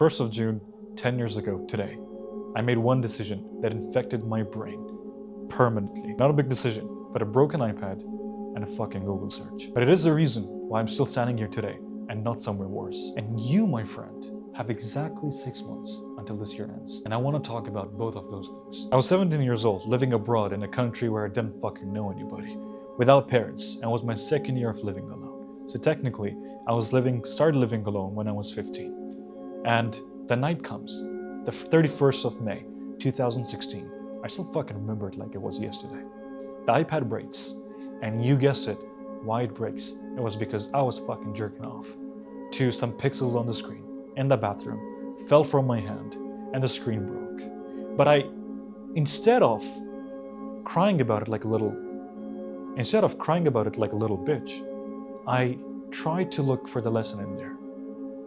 1st of June, 10 years ago today, I made one decision that infected my brain permanently. Not a big decision, but a broken iPad and a fucking Google search. But it is the reason why I'm still standing here today and not somewhere worse. And you, my friend, have exactly 6 months until this year ends. And I want to talk about both of those things. I was 17 years old, living abroad in a country where I didn't fucking know anybody, without parents, and it was my 2nd year of living alone. So technically, I started living alone when I was 15. And the night comes, the 31st of May, 2016. I still fucking remember it like it was yesterday. The iPad breaks, and you guessed it, why it breaks. It was because I was fucking jerking off to some pixels on the screen in the bathroom, fell from my hand, and the screen broke. But instead of crying about it like a little bitch, I tried to look for the lesson in there.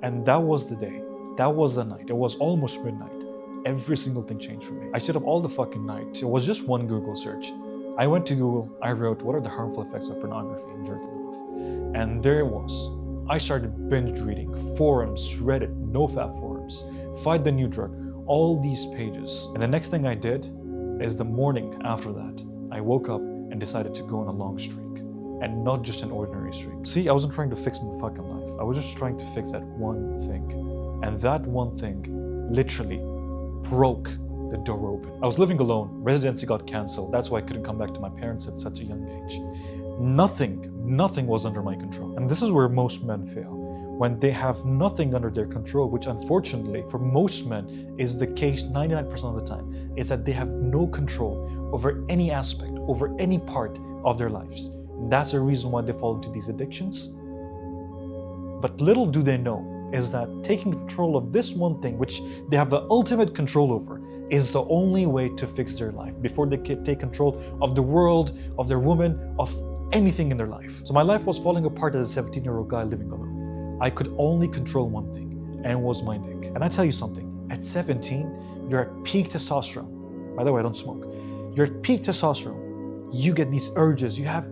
And that was the day. That was the night. It was almost midnight. Every single thing changed for me. I stayed up all the fucking night. It was just one Google search. I went to Google, I wrote, what are the harmful effects of pornography and jerking off? And there it was. I started binge reading forums, Reddit, NoFap forums, Fight the New Drug, all these pages. And the next thing I did is the morning after that, I woke up and decided to go on a long streak. And not just an ordinary streak. See, I wasn't trying to fix my fucking life. I was just trying to fix that one thing. And that one thing literally broke the door open. I was living alone, residency got cancelled, that's why I couldn't come back to my parents at such a young age. Nothing was under my control. And this is where most men fail. When they have nothing under their control, which unfortunately for most men is the case 99% of the time, is that they have no control over any aspect, over any part of their lives. And that's the reason why they fall into these addictions. But little do they know is that taking control of this one thing, which they have the ultimate control over, is the only way to fix their life before they can take control of the world, of their woman, of anything in their life. So my life was falling apart as a 17-year-old guy living alone. I could only control one thing, and it was my dick. And I tell you something, at 17, you're at peak testosterone. By the way, I don't smoke. You're at peak testosterone. You get these urges, you have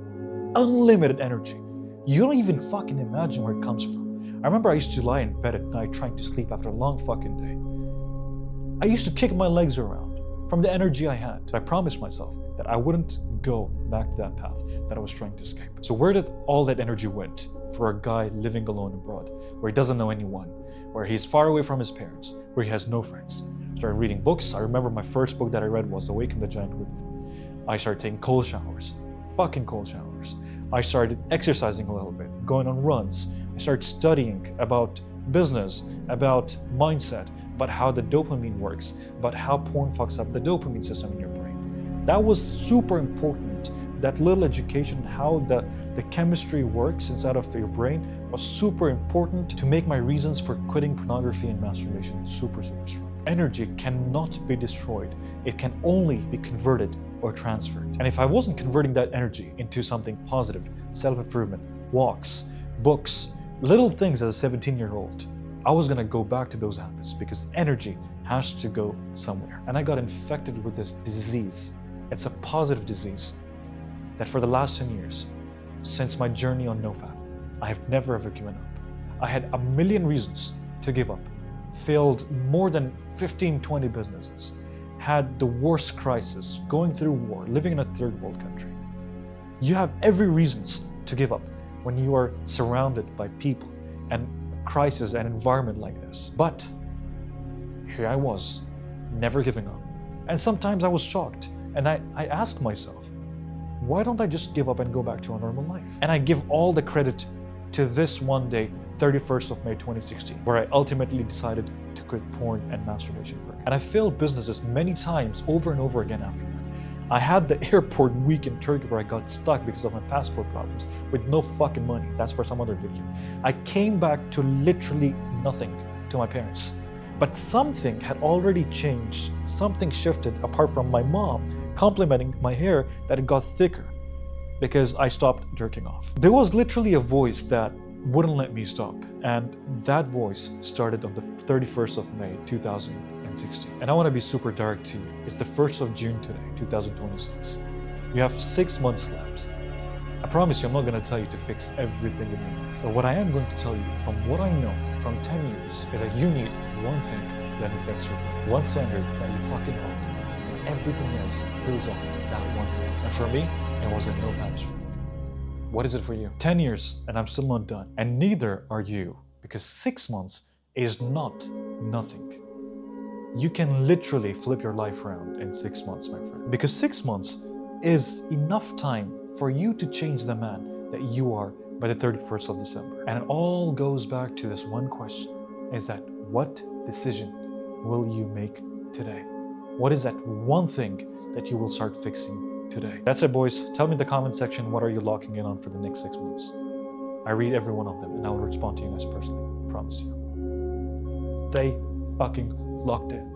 unlimited energy. You don't even fucking imagine where it comes from. I remember I used to lie in bed at night trying to sleep after a long fucking day. I used to kick my legs around from the energy I had. I promised myself that I wouldn't go back to that path that I was trying to escape. So where did all that energy went for a guy living alone abroad, where he doesn't know anyone, where he's far away from his parents, where he has no friends? Started reading books. I remember my first book that I read was Awaken the Giant Within. I started taking cold showers, fucking cold showers. I started exercising a little bit, going on runs. I started studying about business, about mindset, about how the dopamine works, about how porn fucks up the dopamine system in your brain. That was super important. That little education, how the chemistry works inside of your brain was super important to make my reasons for quitting pornography and masturbation super strong. Energy cannot be destroyed. It can only be converted or transferred. And if I wasn't converting that energy into something positive, self-improvement, walks, books, little things as a 17-year-old, I was gonna go back to those habits because energy has to go somewhere. And I got infected with this disease. It's a positive disease that for the last 10 years, since my journey on NoFap, I have never ever given up. I had a million reasons to give up, failed more than 15, 20 businesses, had the worst crisis, going through war, living in a third world country. You have every reasons to give up when you are surrounded by people and crisis and environment like this. But here I was, never giving up. And sometimes I was shocked and I asked myself, why don't I just give up and go back to a normal life? And I give all the credit to this one day, 31st of May 2016, where I ultimately decided to quit porn and masturbation for it. And I failed businesses many times over and over again after that. I had the airport week in Turkey where I got stuck because of my passport problems with no fucking money. That's for some other video. I came back to literally nothing to my parents. But something had already changed. Something shifted apart from my mom complimenting my hair that it got thicker because I stopped jerking off. There was literally a voice that wouldn't let me stop. And that voice started on the 31st of May, 2016. And I want to be super dark to you. It's the 1st of June today, 2026. You have 6 months left. I promise you, I'm not going to tell you to fix everything in your life. But what I am going to tell you, from what I know from 10 years, is that you need one thing that affects your life. One standard that you fucking hold. And everything else builds off that one thing. And for me, it was a no hamstring. What is it for you? 10 years and I'm still not done. And neither are you. Because 6 months is not nothing. You can literally flip your life around in 6 months, my friend. Because 6 months is enough time for you to change the man that you are by the 31st of December. And it all goes back to this one question, is that what decision will you make today? What is that one thing that you will start fixing today? That's it, boys. Tell me in the comment section, what are you locking in on for the next 6 months? I read every one of them and I'll respond to you guys personally. I promise you. Stay fucking locked in.